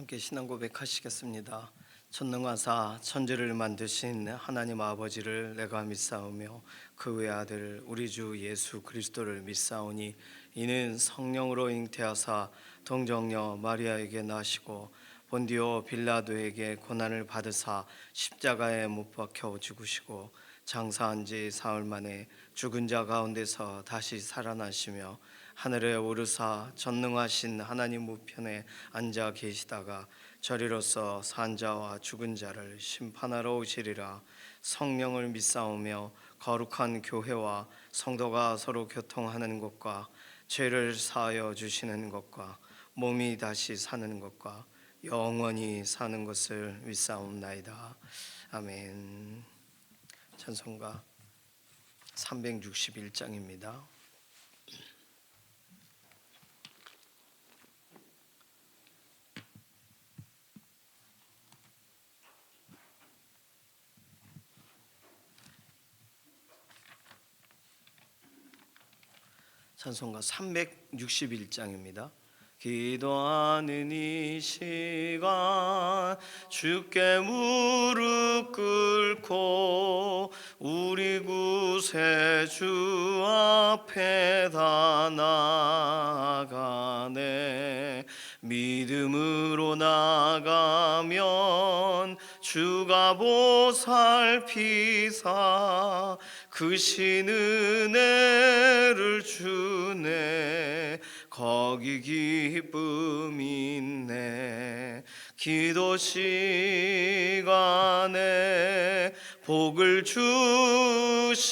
함께 신앙 고백하시겠습니다. 전능하사 천지를 만드신 하나님 아버지를 내가 믿사오며 그 외아들 우리 주 예수 그리스도를 믿사오니 이는 성령으로 잉태하사 동정녀 마리아에게 나시고 본디오 빌라도에게 고난을 받으사 십자가에 못 박혀 죽으시고 장사한 지 사흘 만에 죽은 자 가운데서 다시 살아나시며 하늘에 오르사 전능하신 하나님 우편에 앉아 계시다가 저리로서 산 자와 죽은 자를 심판하러 오시리라. 성령을 믿사오며 거룩한 교회와 성도가 서로 교통하는 것과 죄를 사하여 주시는 것과 몸이 다시 사는 것과 영원히 사는 것을 믿사옵나이다. 아멘. 찬송가 361장입니다. 찬송가 361장입니다. 기도하는 이 시간 주께 무릎 꿇고 우리 구세주 앞에 다 나아가네. 믿음으로 나가면 주가 보살피사 크신 은혜를 주네. 거기 기쁨 있네. 기도 시간에 복을 주시네.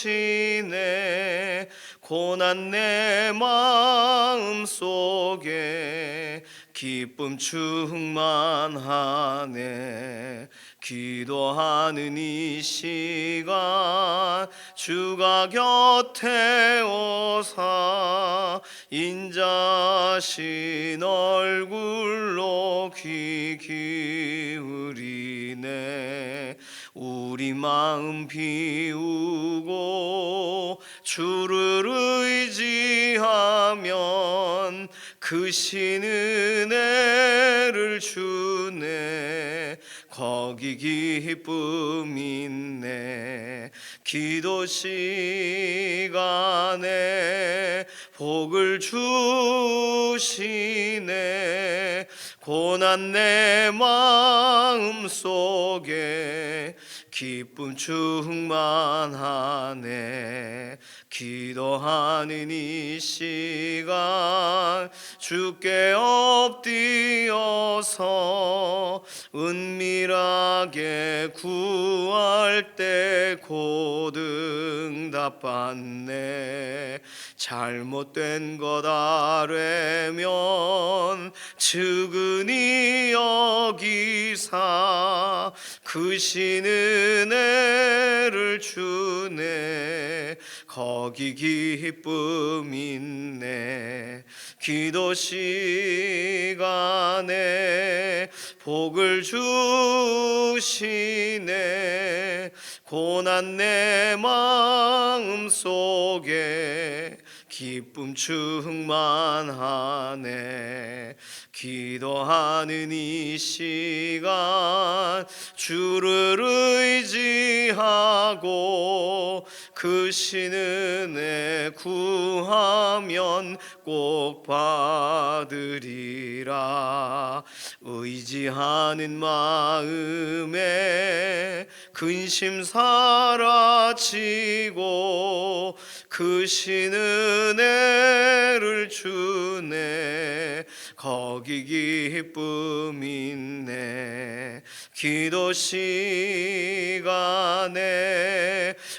고난 내 마음 속에 기쁨 충만하네. 기도하는 이 시간 주가 곁에 오사 인자신 얼굴로 귀 기울이네. 우리 마음 비우고 주를 의지하면 크신 은혜를 주네. 거기 기쁨 있네. 기도 시간에 복을 주시네. 고난 내 마음 속에 기쁨 충만하네. 기도하는 이 시간 주께 엎드려서 은밀하게 구할 때 곧 응답받네. 잘못된 것 아뢰면 측은히 여기사 크신 은혜를 주네. 거기 기쁨 있네. 기도 시간에 복을 주시네. 고난 내 마음 속에 기쁨 충만하네. 기도하는 이 시간 주를 의지하고 크신 은혜 구하면 꼭 받으리라. 의지하는 마음에 근심 사라지고 크신 은혜를 주네. 거기 기쁨 있네. 기도 시간에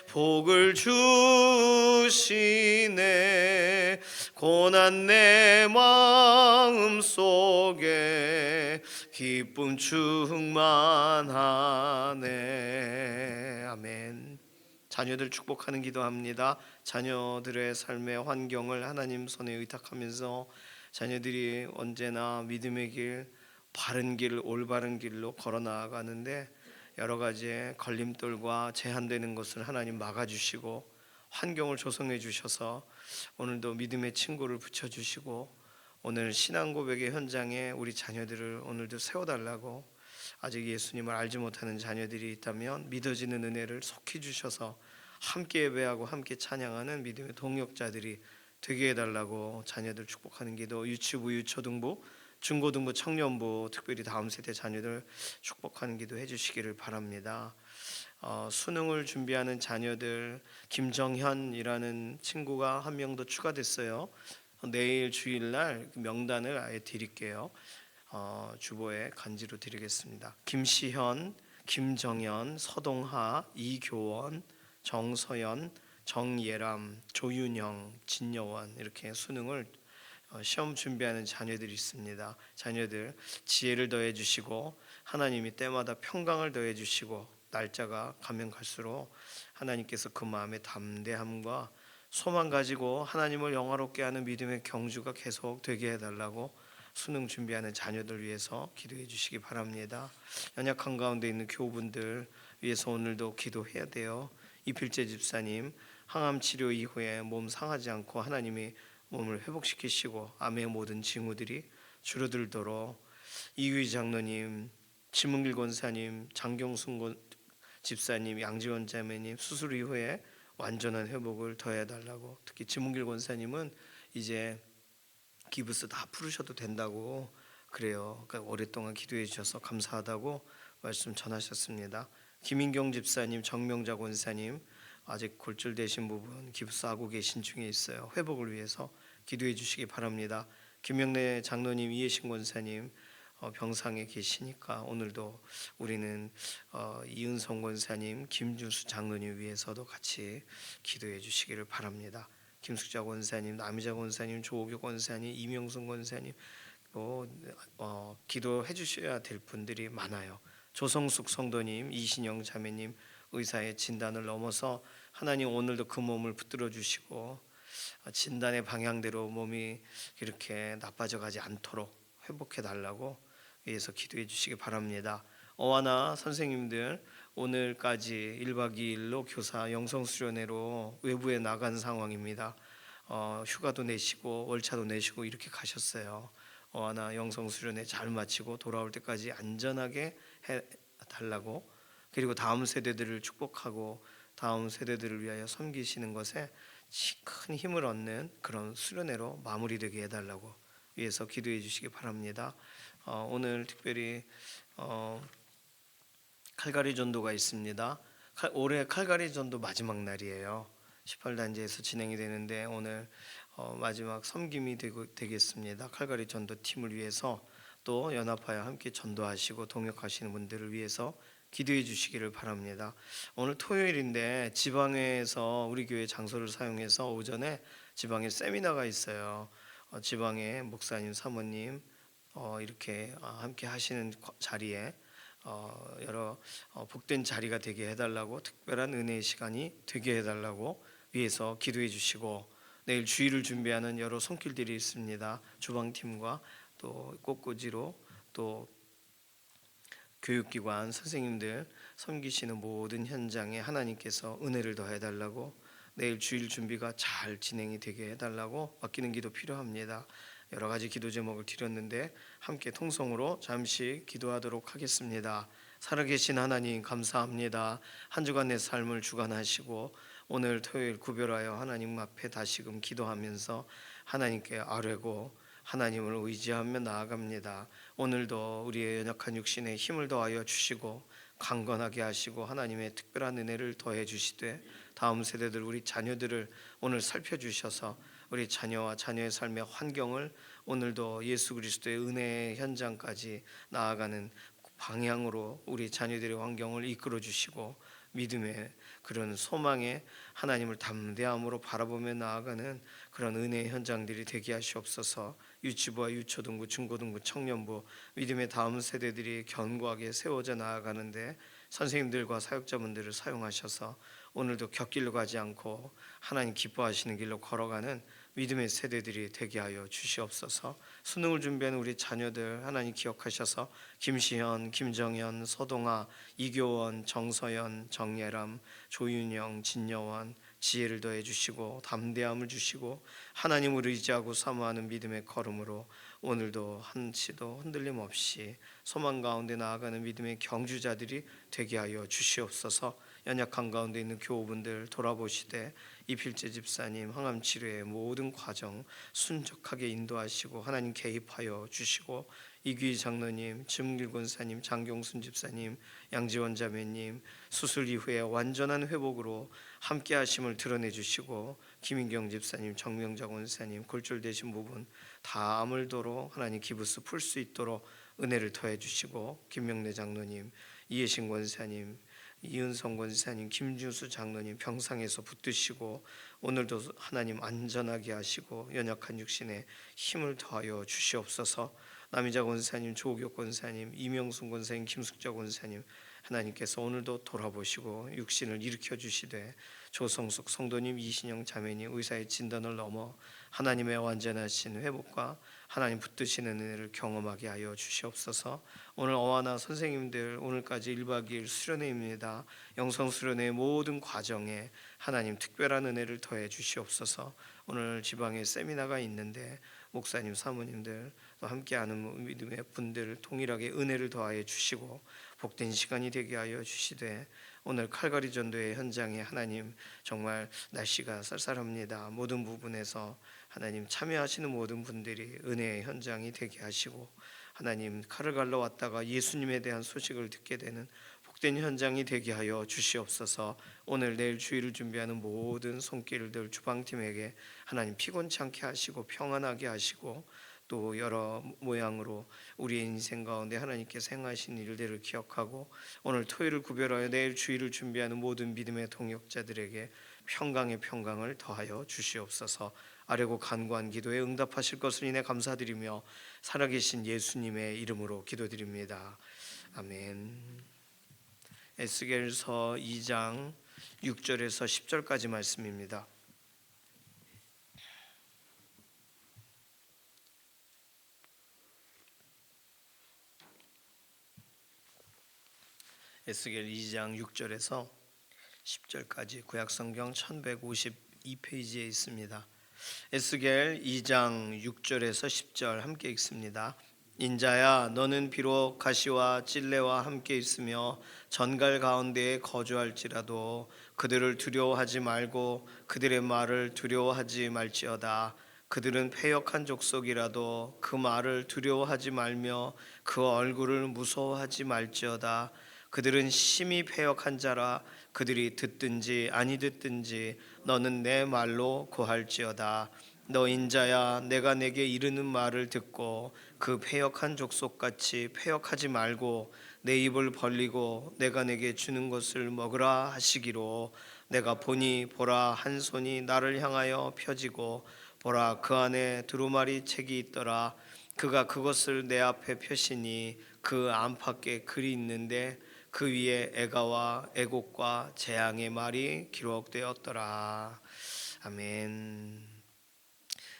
복을 주시네. 고난 내 마음 속에 기쁨 충만하네. 아멘. 자녀들 축복하는 기도합니다. 자녀들의 삶의 환경을 하나님 손에 의탁하면서 자녀들이 언제나 믿음의 길, 바른 길, 올바른 길로 걸어 나아가는데 여러 가지의 걸림돌과 제한되는 것을 하나님 막아주시고 환경을 조성해 주셔서 오늘도 믿음의 친구를 붙여주시고 오늘 신앙 고백의 현장에 우리 자녀들을 오늘도 세워달라고, 아직 예수님을 알지 못하는 자녀들이 있다면 믿어지는 은혜를 속히 주셔서 함께 예배하고 함께 찬양하는 믿음의 동역자들이 되게 해달라고 자녀들 축복하는 기도, 유치부, 유초등부, 중고등부, 청년부, 특별히 다음 세대 자녀들 축복하는 기도 해주시기를 바랍니다. 수능을 준비하는 자녀들, 김정현이라는 친구가 한 명 더 추가됐어요. 내일 주일날 명단을 아예 드릴게요. 주보에 간지로 드리겠습니다. 김시현, 김정현, 서동하, 이교원, 정서연, 정예람, 조윤영, 진여원, 이렇게 수능을 시험 준비하는 자녀들이 있습니다. 자녀들 지혜를 더해 주시고 하나님이 때마다 평강을 더해 주시고, 날짜가 가면 갈수록 하나님께서 그 마음의 담대함과 소망 가지고 하나님을 영화롭게 하는 믿음의 경주가 계속 되게 해달라고 수능 준비하는 자녀들 위해서 기도해 주시기 바랍니다. 연약한 가운데 있는 교우분들 위해서 오늘도 기도해야 돼요. 이필재 집사님, 항암 치료 이후에 몸 상하지 않고 하나님이 몸을 회복시키시고 암의 모든 징후들이 줄어들도록, 이규희 장로님, 지문길 권사님, 장경순 집사님, 양지원 자매님 수술 이후에 완전한 회복을 더해달라고, 특히 지문길 권사님은 이제 기부스 다 풀으셔도 된다고 그래요. 그러니까 오랫동안 기도해 주셔서 감사하다고 말씀 전하셨습니다. 김인경 집사님, 정명자 권사님, 아직 골절되신 부분 기부스 하고 계신 중에 있어요. 회복을 위해서 기도해 주시기 바랍니다. 김영래 장로님, 이해신 권사님 병상에 계시니까 오늘도 우리는 이은성 권사님, 김준수 장로님 위해서도 같이 기도해 주시기를 바랍니다. 김숙자 권사님, 남희자 권사님, 조옥교 권사님, 이명순 권사님, 기도해 주셔야 될 분들이 많아요. 조성숙 성도님, 이신영 자매님 의사의 진단을 넘어서 하나님 오늘도 그 몸을 붙들어 주시고 진단의 방향대로 몸이 이렇게 나빠져 가지 않도록 회복해 달라고 위해서 기도해 주시기 바랍니다. 어와나 선생님들 오늘까지 1박 2일로 교사 영성수련회로 외부에 나간 상황입니다. 휴가도 내시고 월차도 내시고 이렇게 가셨어요. 어와나 영성수련회 잘 마치고 돌아올 때까지 안전하게 해 달라고, 그리고 다음 세대들을 축복하고 다음 세대들을 위하여 섬기시는 것에 큰 힘을 얻는 그런 수련회로 마무리되게 해달라고 위해서 기도해 주시기 바랍니다. 오늘 특별히 칼가리 전도가 있습니다. 올해 칼가리 전도 마지막 날이에요. 18단지에서 진행이 되는데 오늘 마지막 섬김이 되겠습니다. 칼가리 전도 팀을 위해서 또 연합하여 함께 전도하시고 동역하시는 분들을 위해서 기도해 주시기를 바랍니다. 오늘 토요일인데 지방에서 우리 교회 장소를 사용해서 오전에 지방에 세미나가 있어요. 지방의 목사님, 사모님 이렇게 함께 하시는 자리에 여러 복된 자리가 되게 해달라고, 특별한 은혜의 시간이 되게 해달라고 위해서 기도해 주시고, 내일 주일을 준비하는 여러 손길들이 있습니다. 주방팀과 또 꽃꽂이로 또 교육기관 선생님들 섬기시는 모든 현장에 하나님께서 은혜를 더해달라고, 내일 주일 준비가 잘 진행이 되게 해달라고 맡기는 기도 필요합니다. 여러 가지 기도 제목을 드렸는데 함께 통성으로 잠시 기도하도록 하겠습니다. 살아계신 하나님 감사합니다. 한 주간 내 삶을 주관하시고 오늘 토요일 구별하여 하나님 앞에 다시금 기도하면서 하나님께 아뢰고 하나님을 의지하며 나아갑니다. 오늘도 우리의 연약한 육신에 힘을 더하여 주시고 강건하게 하시고 하나님의 특별한 은혜를 더해 주시되, 다음 세대들 우리 자녀들을 오늘 살펴주셔서 우리 자녀와 자녀의 삶의 환경을 오늘도 예수 그리스도의 은혜의 현장까지 나아가는 방향으로 우리 자녀들의 환경을 이끌어 주시고, 믿음의 그런 소망에 하나님을 담대함으로 바라보며 나아가는 그런 은혜의 현장들이 되게 하시옵소서. 유치부와 유초등부, 중고등부, 청년부 믿음의 다음 세대들이 견고하게 세워져 나아가는데 선생님들과 사역자분들을 사용하셔서 오늘도 곁길로 가지 않고 하나님 기뻐하시는 길로 걸어가는 믿음의 세대들이 되게 하여 주시옵소서. 수능을 준비하는 우리 자녀들 하나님 기억하셔서 김시현, 김정현, 서동아, 이교원, 정서연, 정예람, 조윤영, 진여원, 지혜를 더해 주시고 담대함을 주시고 하나님을 의지하고 사모하는 믿음의 걸음으로 오늘도 한치도 흔들림 없이 소망 가운데 나아가는 믿음의 경주자들이 되게 하여 주시옵소서. 연약한 가운데 있는 교우분들 돌아보시되 이필재 집사님 항암 치료의 모든 과정 순적하게 인도하시고 하나님 개입하여 주시고 이규희 장로님, 김길 권사님, 장경순 집사님, 양지원 자매님 수술 이후에 완전한 회복으로 함께 하심을 드러내 주시고 김인경 집사님, 정명자 권사님 골절되신 부분 다 아물도록 하나님 기부스 풀 수 있도록 은혜를 더해 주시고 김명래 장로님, 이혜신 권사님, 이은성 권사님, 김준수 장로님 병상에서 붙드시고 오늘도 하나님 안전하게 하시고 연약한 육신에 힘을 더하여 주시옵소서. 남희자 권사님, 조옥혁 권사님, 이명순 권사님, 김숙자 권사님 하나님께서 오늘도 돌아보시고 육신을 일으켜 주시되 조성숙 성도님, 이신영 자매님 의사의 진단을 넘어 하나님의 완전하신 회복과 하나님 붙드시는 은혜를 경험하게 하여 주시옵소서. 오늘 어와나 선생님들 오늘까지 1박 2일 수련회입니다. 영성 수련회의 모든 과정에 하나님 특별한 은혜를 더해 주시옵소서. 오늘 지방에 세미나가 있는데 목사님, 사모님들 또 함께하는 믿음의 분들 동일하게 은혜를 더하여 주시고 복된 시간이 되게 하여 주시되 오늘 칼가리 전도의 현장에 하나님 정말 날씨가 쌀쌀합니다. 모든 부분에서 하나님 참여하시는 모든 분들이 은혜의 현장이 되게 하시고 하나님 칼을 갈러 왔다가 예수님에 대한 소식을 듣게 되는 복된 현장이 되게 하여 주시옵소서. 오늘 내일 주일을 준비하는 모든 손길들 주방팀에게 하나님 피곤치 않게 하시고 평안하게 하시고 또 여러 모양으로 우리의 인생 가운데 하나님께서 행하신 일들을 기억하고 오늘 토요일을 구별하여 내일 주일을 준비하는 모든 믿음의 동역자들에게 평강의 평강을 더하여 주시옵소서. 아뢰고 간구한 기도에 응답하실 것을 인해 감사드리며 살아계신 예수님의 이름으로 기도드립니다. 아멘. 에스겔서 2장 6절에서 10절까지 말씀입니다. 에스겔 2장 6절에서 10절까지 구약성경 1152페이지에 있습니다. 에스겔 2장 6절에서 10절 함께 읽습니다. 인자야, 너는 비록 가시와 찔레와 함께 있으며 전갈 가운데에 거주할지라도 그들을 두려워하지 말고 그들의 말을 두려워하지 말지어다. 그들은 패역한 족속이라도 그 말을 두려워하지 말며 그 얼굴을 무서워하지 말지어다. 그들은 심히 패역한 자라. 그들이 듣든지 아니 듣든지 너는 내 말로 고할지어다. 너 인자야, 내가 내게 이르는 말을 듣고 그 패역한 족속같이 패역하지 말고 내 입을 벌리고 내가 내게 주는 것을 먹으라 하시기로. 내가 보니 보라, 한 손이 나를 향하여 펴지고 보라, 그 안에 두루마리 책이 있더라. 그가 그것을 내 앞에 펴시니 그 안팎에 글이 있는데 그 위에 애가와 애곡과 재앙의 말이 기록되었더라. 아멘.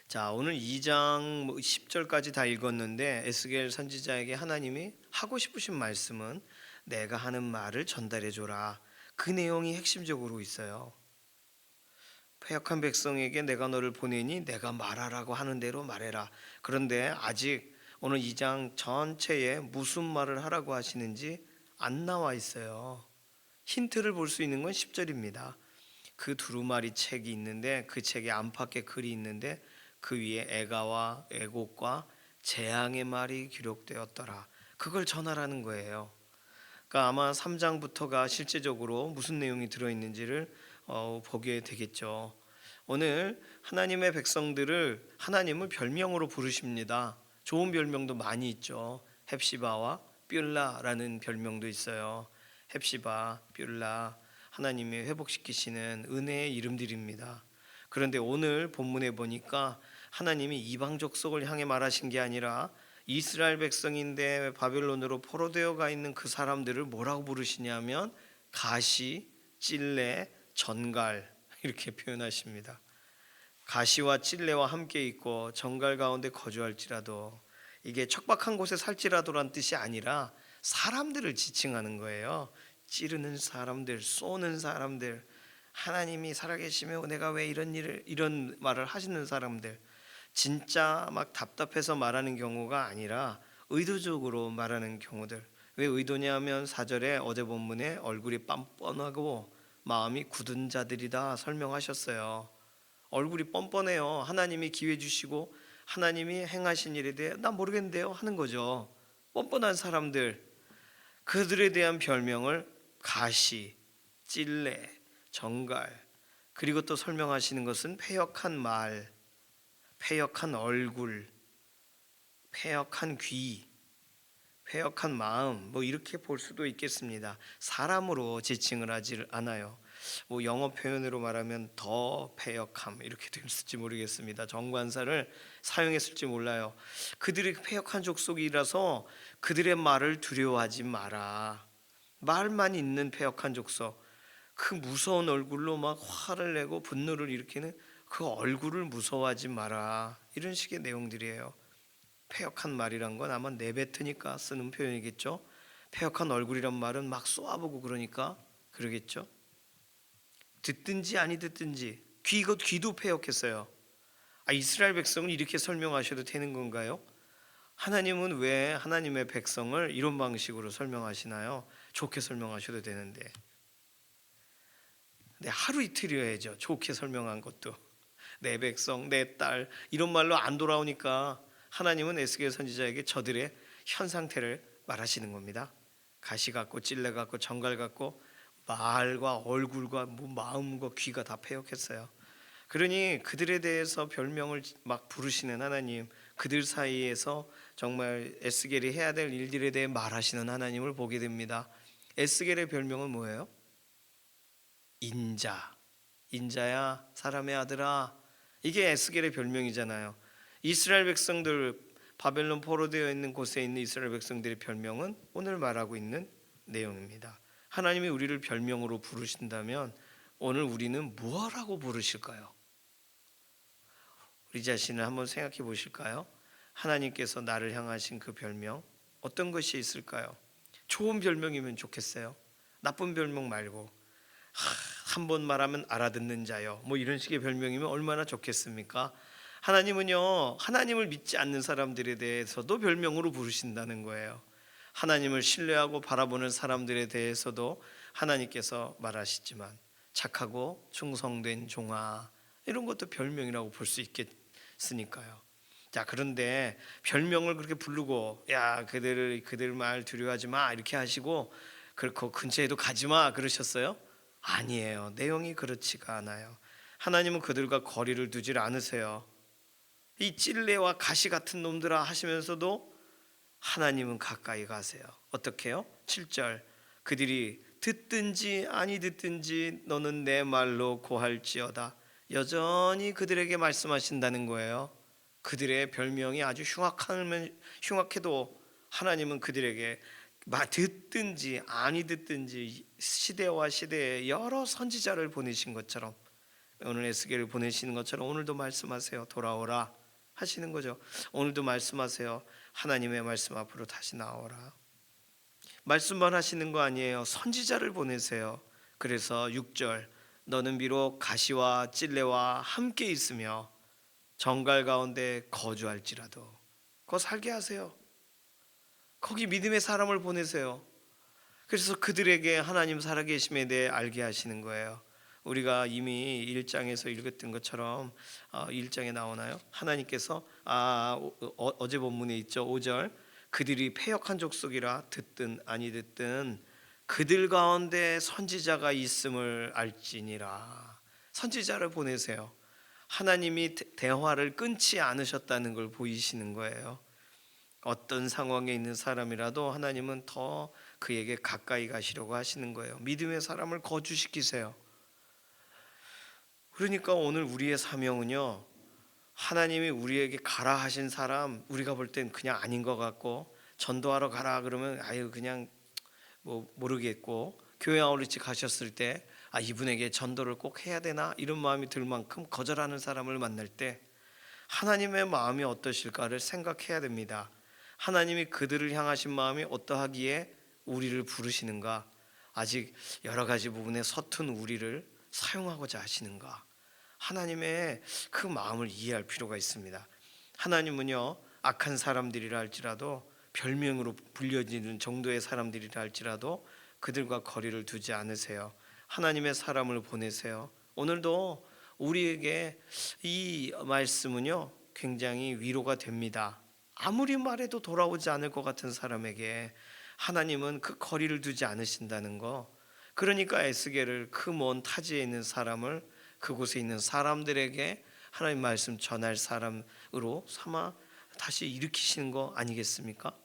자, 오늘 2장 10절까지 다 읽었는데 에스겔 선지자에게 하나님이 하고 싶으신 말씀은 내가 하는 말을 전달해 줘라. 그 내용이 핵심적으로 있어요. 패역한 백성에게 내가 너를 보내니 내가 말하라고 하는 대로 말해라. 그런데 아직 오늘 2장 전체에 무슨 말을 하라고 하시는지 안 나와 있어요. 힌트를 볼 수 있는 건 10절입니다. 그 두루마리 책이 있는데 그 책에 안팎에 글이 있는데 그 위에 애가와 애곡과 재앙의 말이 기록되었더라. 그걸 전하라는 거예요. 그러니까 아마 3장부터가 실제적으로 무슨 내용이 들어있는지를 보게 되겠죠. 오늘 하나님의 백성들을 하나님을 별명으로 부르십니다. 좋은 별명도 많이 있죠. 헵시바와 뷸라라는 별명도 있어요. 헵시바, 뷸라, 하나님이 회복시키시는 은혜의 이름들입니다. 그런데 오늘 본문에 보니까 하나님이 이방 족속을 향해 말하신 게 아니라 이스라엘 백성인데 바벨론으로 포로되어 가 있는 그 사람들을 뭐라고 부르시냐면 가시, 찔레, 전갈 이렇게 표현하십니다. 가시와 찔레와 함께 있고 전갈 가운데 거주할지라도, 이게 척박한 곳에 살지라도란 뜻이 아니라 사람들을 지칭하는 거예요. 찌르는 사람들, 쏘는 사람들, 하나님이 살아계시며 내가 왜 이런 말을 하시는 사람들, 진짜 막 답답해서 말하는 경우가 아니라 의도적으로 말하는 경우들. 왜 의도냐면 4절에 어제 본문에 얼굴이 뻔뻔하고 마음이 굳은 자들이다 설명하셨어요. 얼굴이 뻔뻔해요. 하나님이 기회 주시고 하나님이 행하신 일에 대해 나 모르겠는데요 하는 거죠. 뻔뻔한 사람들, 그들에 대한 별명을 가시, 찔레, 정갈, 그리고 또 설명하시는 것은 패역한 말, 패역한 얼굴, 패역한 귀, 패역한 마음, 뭐 이렇게 볼 수도 있겠습니다. 사람으로 지칭을 하지 않아요. 뭐 영어 표현으로 말하면 더 패역함 이렇게 됐을지 모르겠습니다. 정관사를 사용했을지 몰라요. 그들이 패역한 족속이라서 그들의 말을 두려워하지 마라. 말만 있는 패역한 족속, 그 무서운 얼굴로 막 화를 내고 분노를 일으키는 그 얼굴을 무서워하지 마라, 이런 식의 내용들이에요. 패역한 말이란 건 아마 내뱉으니까 쓰는 표현이겠죠. 패역한 얼굴이란 말은 막 쏘아보고 그러니까 그러겠죠. 듣든지 아니 듣든지 귀도 패역했어요. 이스라엘 백성은 이렇게 설명하셔도 되는 건가요? 하나님은 왜 하나님의 백성을 이런 방식으로 설명하시나요? 좋게 설명하셔도 되는데. 네, 하루 이틀이어야죠. 좋게 설명한 것도. 내 백성, 내 딸 이런 말로 안 돌아오니까 하나님은 에스겔 선지자에게 저들의 현 상태를 말하시는 겁니다. 가시 같고 찔레 같고 정갈 같고 말과 얼굴과 뭐 마음과 귀가 다 패역했어요. 그러니 그들에 대해서 별명을 막 부르시는 하나님, 그들 사이에서 정말 에스겔이 해야 될 일들에 대해 말하시는 하나님을 보게 됩니다. 에스겔의 별명은 뭐예요? 인자. 인자야 사람의 아들아. 이게 에스겔의 별명이잖아요. 이스라엘 백성들, 바벨론 포로되어 있는 곳에 있는 이스라엘 백성들의 별명은 오늘 말하고 있는 내용입니다. 하나님이 우리를 별명으로 부르신다면 오늘 우리는 무엇라고 부르실까요? 우리 자신을 한번 생각해 보실까요? 하나님께서 나를 향하신 그 별명 어떤 것이 있을까요? 좋은 별명이면 좋겠어요. 나쁜 별명 말고 한 번 말하면 알아듣는 자요, 뭐 이런 식의 별명이면 얼마나 좋겠습니까? 하나님은요, 하나님을 믿지 않는 사람들에 대해서도 별명으로 부르신다는 거예요. 하나님을 신뢰하고 바라보는 사람들에 대해서도 하나님께서 말하시지만 착하고 충성된 종아, 이런 것도 별명이라고 볼 수 있겠으니까요. 자, 그런데 별명을 그렇게 부르고 야 그들 말 두려워하지 마 이렇게 하시고 그렇고 근처에도 가지 마 그러셨어요? 아니에요. 내용이 그렇지가 않아요. 하나님은 그들과 거리를 두질 않으세요. 이 찔레와 가시 같은 놈들아 하시면서도 하나님은 가까이 가세요. 어떻게 해요? 7절, 그들이 듣든지 아니 듣든지 너는 내 말로 고할지어다. 여전히 그들에게 말씀하신다는 거예요. 그들의 별명이 아주 흉악해도 하나님은 그들에게 듣든지 아니 듣든지 시대와 시대에 여러 선지자를 보내신 것처럼, 오늘 에스겔을 보내시는 것처럼 오늘도 말씀하세요. 돌아오라 하시는 거죠. 오늘도 말씀하세요. 하나님의 말씀 앞으로 다시 나오라. 말씀만 하시는 거 아니에요. 선지자를 보내세요. 그래서 6절, 너는 비록 가시와 찔레와 함께 있으며 정갈 가운데 거주할지라도 거 살게 하세요. 거기 믿음의 사람을 보내세요. 그래서 그들에게 하나님 살아계심에 대해 알게 하시는 거예요. 우리가 이미 1장에서 읽었던 것처럼 1장에 나오나요? 하나님께서 어제 본문에 있죠. 5절, 그들이 패역한 족속이라 듣든 아니 듣든 그들 가운데 선지자가 있음을 알지니라. 선지자를 보내세요. 하나님이 대화를 끊지 않으셨다는 걸 보이시는 거예요. 어떤 상황에 있는 사람이라도 하나님은 더 그에게 가까이 가시려고 하시는 거예요. 믿음의 사람을 거주시키세요. 그러니까 오늘 우리의 사명은요, 하나님이 우리에게 가라 하신 사람 우리가 볼 땐 그냥 아닌 것 같고, 전도하러 가라 그러면 그냥 뭐 모르겠고, 교회 아울리치 가셨을 때 이분에게 전도를 꼭 해야 되나 이런 마음이 들 만큼 거절하는 사람을 만날 때 하나님의 마음이 어떠실까를 생각해야 됩니다. 하나님이 그들을 향하신 마음이 어떠하기에 우리를 부르시는가? 아직 여러 가지 부분에 서툰 우리를 사용하고자 하시는가? 하나님의 그 마음을 이해할 필요가 있습니다. 하나님은요, 악한 사람들이라 할지라도, 별명으로 불려지는 정도의 사람들이라 할지라도 그들과 거리를 두지 않으세요. 하나님의 사람을 보내세요. 오늘도 우리에게 이 말씀은요, 굉장히 위로가 됩니다. 아무리 말해도 돌아오지 않을 것 같은 사람에게 하나님은 그 거리를 두지 않으신다는 거. 그러니까 에스겔을 그 먼 타지에 있는 사람을 그곳에 있는 사람들에게 하나님 말씀 전할 사람으로 삼아 다시 일으키시는 거 아니겠습니까?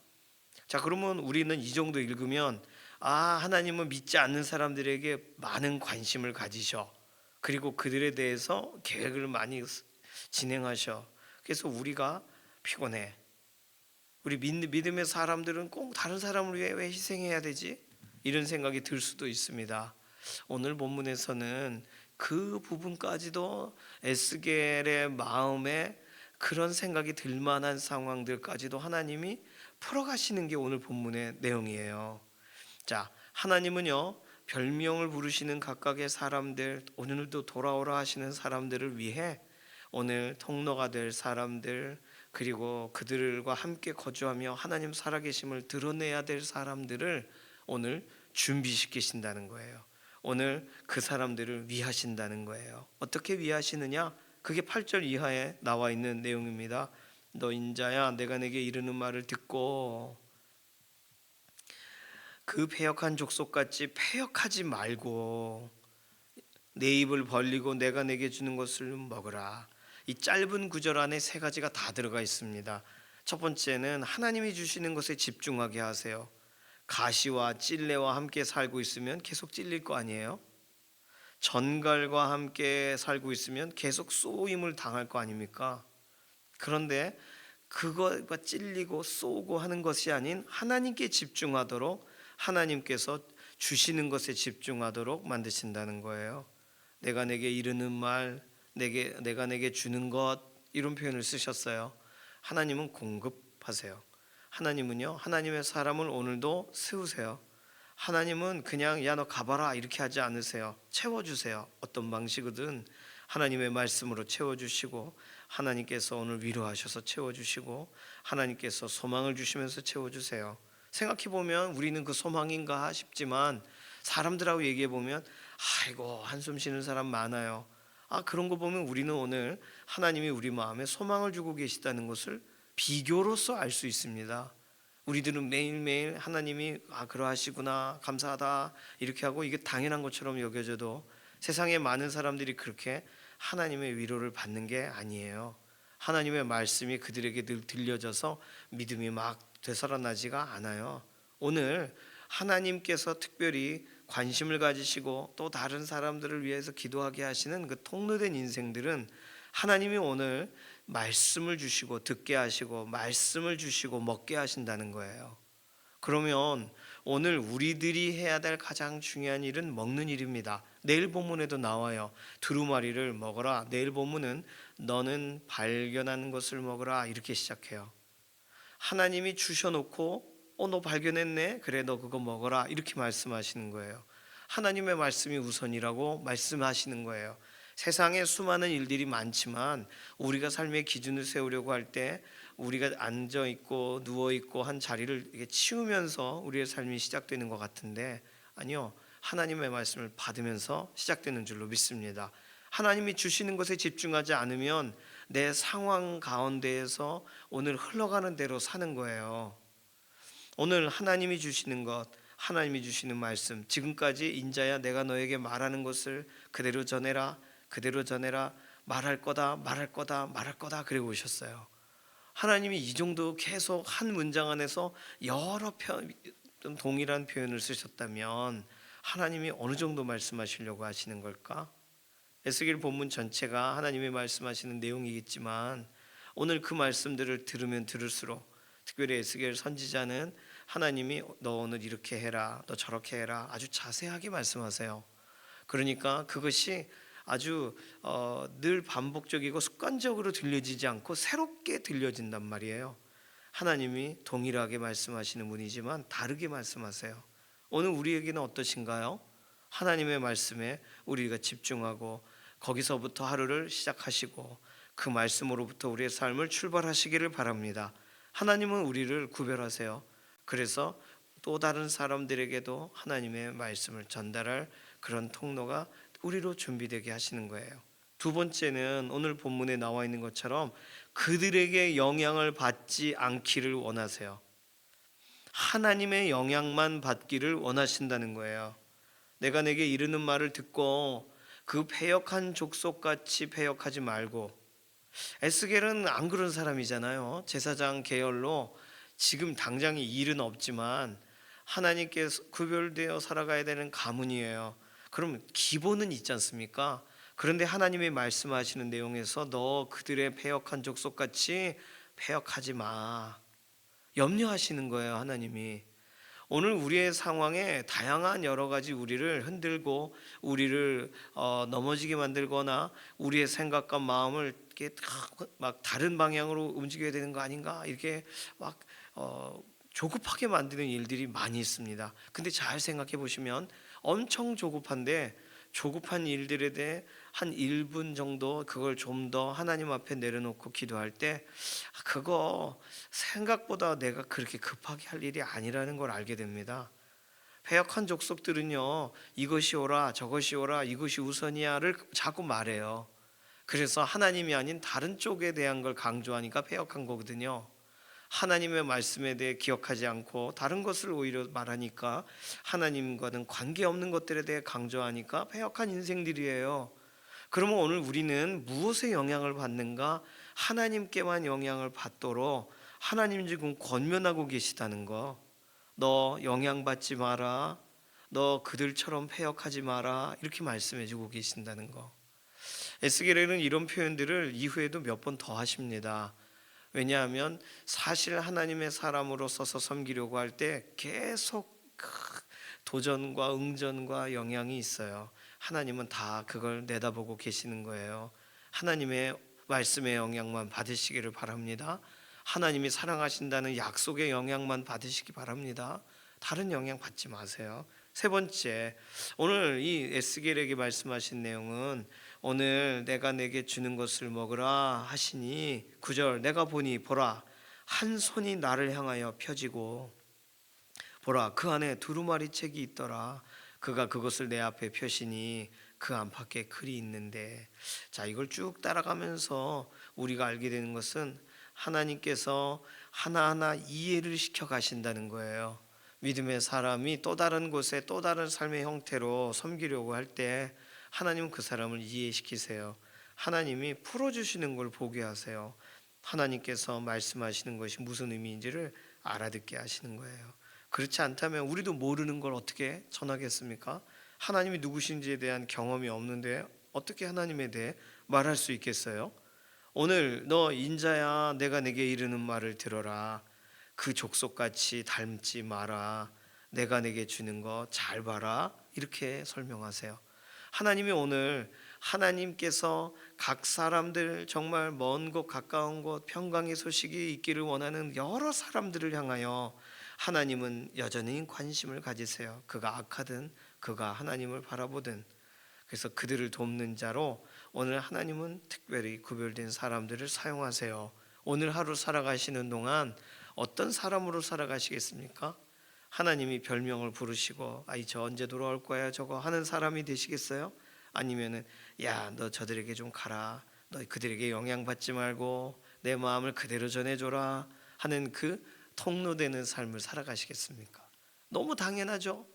자, 그러면 우리는 이 정도 읽으면, 하나님은 믿지 않는 사람들에게 많은 관심을 가지셔. 그리고 그들에 대해서 계획을 많이 진행하셔. 그래서 우리가 피곤해. 우리 믿음의 사람들은 꼭 다른 사람을 위해 왜 희생해야 되지? 이런 생각이 들 수도 있습니다. 오늘 본문에서는 그 부분까지도 에스겔의 마음에 그런 생각이 들 만한 상황들까지도 하나님이 풀어가시는 게 오늘 본문의 내용이에요. 자, 하나님은요, 별명을 부르시는 각각의 사람들, 오늘도 돌아오라 하시는 사람들을 위해 오늘 통로가 될 사람들, 그리고 그들과 함께 거주하며 하나님 살아계심을 드러내야 될 사람들을 오늘 준비시키신다는 거예요. 오늘 그 사람들을 위하신다는 거예요. 어떻게 위하시느냐? 그게 8절 이하에 나와 있는 내용입니다. 너 인자야, 내가 내게 이르는 말을 듣고 그 패역한 족속같이 패역하지 말고 내 입을 벌리고 내가 내게 주는 것을 먹으라. 이 짧은 구절 안에 세 가지가 다 들어가 있습니다. 첫 번째는 하나님이 주시는 것에 집중하게 하세요. 가시와 찔레와 함께 살고 있으면 계속 찔릴 거 아니에요? 전갈과 함께 살고 있으면 계속 쏘임을 당할 거 아닙니까? 그런데 그거가 찔리고 쏘고 하는 것이 아닌 하나님께 집중하도록, 하나님께서 주시는 것에 집중하도록 만드신다는 거예요. 내가 내게 이르는 말, 내가 내게 주는 것, 이런 표현을 쓰셨어요. 하나님은 공급하세요. 하나님은요, 하나님의 사람을 오늘도 세우세요. 하나님은 그냥 야 너 가봐라 이렇게 하지 않으세요. 채워주세요. 어떤 방식이든 하나님의 말씀으로 채워주시고, 하나님께서 오늘 위로하셔서 채워주시고, 하나님께서 소망을 주시면서 채워주세요. 생각해보면 우리는 그 소망인가 싶지만 사람들하고 얘기해보면 아이고 한숨 쉬는 사람 많아요. 그런 거 보면 우리는 오늘 하나님이 우리 마음에 소망을 주고 계시다는 것을 비교로서 알 수 있습니다. 우리들은 매일매일 하나님이 그러하시구나 감사하다 이렇게 하고 이게 당연한 것처럼 여겨져도 세상에 많은 사람들이 그렇게 하나님의 위로를 받는 게 아니에요. 하나님의 말씀이 그들에게 늘 들려져서 믿음이 막 되살아나지가 않아요. 오늘 하나님께서 특별히 관심을 가지시고 또 다른 사람들을 위해서 기도하게 하시는 그 통로된 인생들은 하나님이 오늘 말씀을 주시고 듣게 하시고 말씀을 주시고 먹게 하신다는 거예요. 그러면 오늘 우리들이 해야 될 가장 중요한 일은 먹는 일입니다. 내일 본문에도 나와요. 두루마리를 먹어라. 내일 본문은 너는 발견한 것을 먹어라 이렇게 시작해요. 하나님이 주셔놓고 너 발견했네? 그래 너 그거 먹어라 이렇게 말씀하시는 거예요. 하나님의 말씀이 우선이라고 말씀하시는 거예요. 세상에 수많은 일들이 많지만 우리가 삶의 기준을 세우려고 할 때 우리가 앉아있고 누워있고 한 자리를 이렇게 치우면서 우리의 삶이 시작되는 것 같은데, 아니요, 하나님의 말씀을 받으면서 시작되는 줄로 믿습니다. 하나님이 주시는 것에 집중하지 않으면 내 상황 가운데에서 오늘 흘러가는 대로 사는 거예요. 오늘 하나님이 주시는 것, 하나님이 주시는 말씀, 지금까지 인자야 내가 너에게 말하는 것을 그대로 전해라, 그대로 전해라, 말할 거다 말할 거다 말할 거다 그래 오셨어요. 하나님이 이 정도 계속 한 문장 안에서 여러 동일한 표현을 쓰셨다면 하나님이 어느 정도 말씀하시려고 하시는 걸까? 에스겔 본문 전체가 하나님이 말씀하시는 내용이겠지만 오늘 그 말씀들을 들으면 들을수록 특별히 에스겔 선지자는 하나님이 너 오늘 이렇게 해라, 너 저렇게 해라 아주 자세하게 말씀하세요. 그러니까 그것이 아주 늘 반복적이고 습관적으로 들려지지 않고 새롭게 들려진단 말이에요. 하나님이 동일하게 말씀하시는 분이지만 다르게 말씀하세요. 오늘 우리에게는 어떠신가요? 하나님의 말씀에 우리가 집중하고 거기서부터 하루를 시작하시고 그 말씀으로부터 우리의 삶을 출발하시기를 바랍니다. 하나님은 우리를 구별하세요. 그래서 또 다른 사람들에게도 하나님의 말씀을 전달할 그런 통로가 우리로 준비되게 하시는 거예요. 두 번째는 오늘 본문에 나와 있는 것처럼 그들에게 영향을 받지 않기를 원하세요. 하나님의 영향만 받기를 원하신다는 거예요. 내가 내게 이르는 말을 듣고 그 패역한 족속같이 패역하지 말고. 에스겔은 안 그런 사람이잖아요. 제사장 계열로 지금 당장의 일은 없지만 하나님께서 구별되어 살아가야 되는 가문이에요. 그럼 기본은 있지 않습니까? 그런데 하나님이 말씀하시는 내용에서 너 그들의 패역한 족속같이 패역하지 마, 염려하시는 거예요. 하나님이 오늘 우리의 상황에 다양한 여러 가지 우리를 흔들고 우리를 넘어지게 만들거나 우리의 생각과 마음을 이렇게 막 다른 방향으로 움직여야 되는 거 아닌가, 이렇게 막 조급하게 만드는 일들이 많이 있습니다. 근데 잘 생각해 보시면 엄청 조급한데 조급한 일들에 대해 한 1분 정도 그걸 좀 더 하나님 앞에 내려놓고 기도할 때 그거 생각보다 내가 그렇게 급하게 할 일이 아니라는 걸 알게 됩니다. 패역한 족속들은요, 이것이 오라 저것이 오라 이것이 우선이야를 자꾸 말해요. 그래서 하나님이 아닌 다른 쪽에 대한 걸 강조하니까 패역한 거거든요. 하나님의 말씀에 대해 기억하지 않고 다른 것을 오히려 말하니까 하나님과는 관계없는 것들에 대해 강조하니까 패역한 인생들이에요. 그러면 오늘 우리는 무엇에 영향을 받는가? 하나님께만 영향을 받도록 하나님 지금 권면하고 계시다는 거. 너 영향받지 마라, 너 그들처럼 패역하지 마라, 이렇게 말씀해 주고 계신다는 거. 에스겔에는 이런 표현들을 이후에도 몇 번 더 하십니다. 왜냐하면 사실 하나님의 사람으로 서서 섬기려고 할 때 계속 도전과 응전과 영향이 있어요. 하나님은 다 그걸 내다보고 계시는 거예요. 하나님의 말씀의 영향만 받으시기를 바랍니다. 하나님이 사랑하신다는 약속의 영향만 받으시기 바랍니다. 다른 영향 받지 마세요. 세 번째, 오늘 이 에스겔에게 말씀하신 내용은 오늘 내가 내게 주는 것을 먹으라 하시니 9절, 내가 보니 보라 한 손이 나를 향하여 펴지고 보라 그 안에 두루마리 책이 있더라. 그가 그것을 내 앞에 펴시니 그 안팎에 글이 있는데. 자, 이걸 쭉 따라가면서 우리가 알게 되는 것은 하나님께서 하나하나 이해를 시켜 가신다는 거예요. 믿음의 사람이 또 다른 곳에 또 다른 삶의 형태로 섬기려고 할 때 하나님은 그 사람을 이해시키세요. 하나님이 풀어주시는 걸 보게 하세요. 하나님께서 말씀하시는 것이 무슨 의미인지를 알아듣게 하시는 거예요. 그렇지 않다면 우리도 모르는 걸 어떻게 전하겠습니까? 하나님이 누구신지에 대한 경험이 없는데 어떻게 하나님에 대해 말할 수 있겠어요? 오늘 너 인자야, 내가 내게 이르는 말을 들어라. 그 족속같이 닮지 마라. 내가 내게 주는 거 잘 봐라. 이렇게 설명하세요. 하나님이 오늘 하나님께서 각 사람들, 정말 먼 곳 가까운 곳 평강의 소식이 있기를 원하는 여러 사람들을 향하여 하나님은 여전히 관심을 가지세요. 그가 악하든 그가 하나님을 바라보든. 그래서 그들을 돕는 자로 오늘 하나님은 특별히 구별된 사람들을 사용하세요. 오늘 하루 살아가시는 동안 어떤 사람으로 살아가시겠습니까? 하나님이 별명을 부르시고 아이 저 언제 돌아올 거야 저거 하는 사람이 되시겠어요? 아니면은 야 너 저들에게 좀 가라, 너 그들에게 영향받지 말고 내 마음을 그대로 전해줘라 하는 그 통로되는 삶을 살아가시겠습니까? 너무 당연하죠.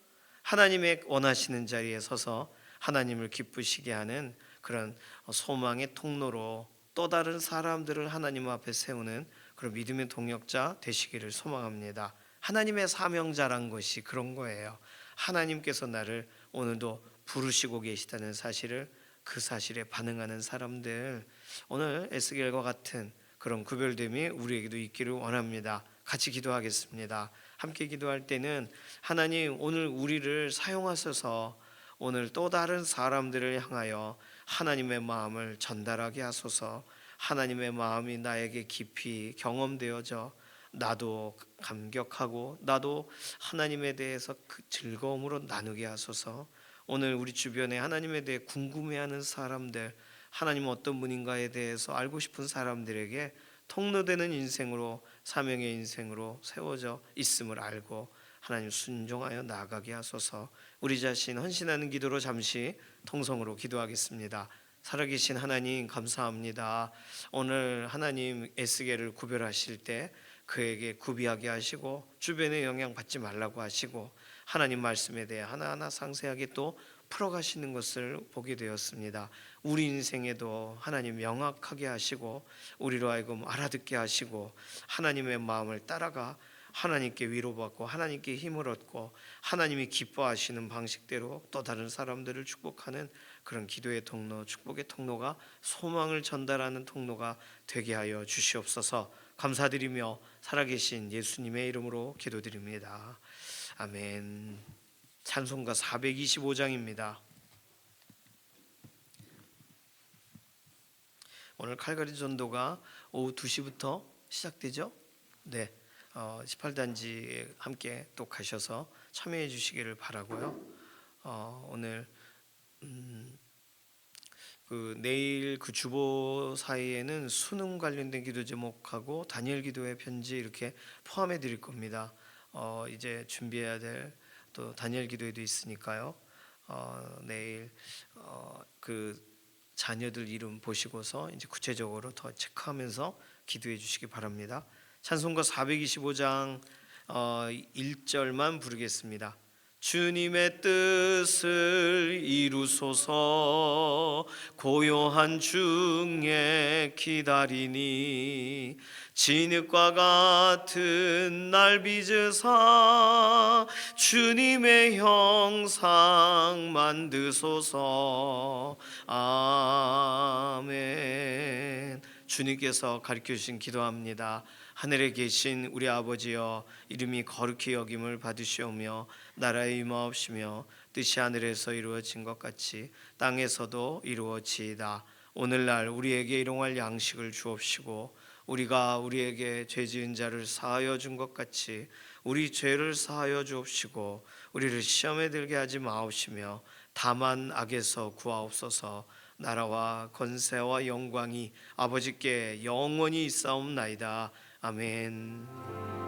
하나님의 원하시는 자리에 서서 하나님을 기쁘시게 하는 그런 소망의 통로로 또 다른 사람들을 하나님 앞에 세우는 그런 믿음의 동역자 되시기를 소망합니다. 하나님의 사명자란 것이 그런 거예요. 하나님께서 나를 오늘도 부르시고 계시다는 사실을, 그 사실에 반응하는 사람들, 오늘 에스겔과 같은 그런 구별됨이 우리에게도 있기를 원합니다. 같이 기도하겠습니다. 함께 기도할 때는 하나님 오늘 우리를 사용하셔서 오늘 또 다른 사람들을 향하여 하나님의 마음을 전달하게 하소서. 하나님의 마음이 나에게 깊이 경험되어져 나도 감격하고 나도 하나님에 대해서 그 즐거움으로 나누게 하소서. 오늘 우리 주변에 하나님에 대해 궁금해하는 사람들, 하나님은 어떤 분인가에 대해서 알고 싶은 사람들에게 통로되는 인생으로, 사명의 인생으로 세워져 있음을 알고 하나님 순종하여 나아가게 하소서. 우리 자신 헌신하는 기도로 잠시 통성으로 기도하겠습니다. 살아계신 하나님 감사합니다. 오늘 하나님 에스겔을 구별하실 때 그에게 구비하게 하시고 주변에 영향받지 말라고 하시고 하나님 말씀에 대해 하나하나 상세하게 또 풀어가시는 것을 보게 되었습니다. 우리 인생에도 하나님 명확하게 하시고 우리로 하여금 알아듣게 하시고 하나님의 마음을 따라가 하나님께 위로받고 하나님께 힘을 얻고 하나님이 기뻐하시는 방식대로 또 다른 사람들을 축복하는 그런 기도의 통로, 축복의 통로가, 소망을 전달하는 통로가 되게 하여 주시옵소서. 감사드리며 살아계신 예수님의 이름으로 기도드립니다. 아멘. 찬송가 425장입니다. 오늘 칼가리 전도가 오후 2시부터 시작되죠? 네. 18단지에 함께 또 가셔서 참여해 주시기를 바라고요. 오늘 내일 그 주보 사이에는 수능 관련된 기도 제목하고 다니엘 기도의 편지 이렇게 포함해 드릴 겁니다. 이제 준비해야 될 또 다니엘 기도회도 있으니까요. 내일 그 자녀들 이름 보시고서 이제 구체적으로 더 체크하면서 기도해 주시기 바랍니다. 찬송가 425장 1절만 부르겠습니다. 주님의 뜻을 이루소서, 고요한 중에 기다리니 진흙과 같은 날 빚으사 주님의 형상 만드소서. 아멘. 주님께서 가르쳐 주신 기도합니다. 하늘에 계신 우리 아버지여, 이름이 거룩히 여김을 받으시오며 나라의 임하옵시며 뜻이 하늘에서 이루어진 것 같이 땅에서도 이루어지이다. 오늘날 우리에게 일용할 양식을 주옵시고 우리가 우리에게 죄 지은 자를 사하여 준 것 같이 우리 죄를 사하여 주옵시고 우리를 시험에 들게 하지 마옵시며 다만 악에서 구하옵소서. 나라와 권세와 영광이 아버지께 영원히 있사옵나이다. 아멘.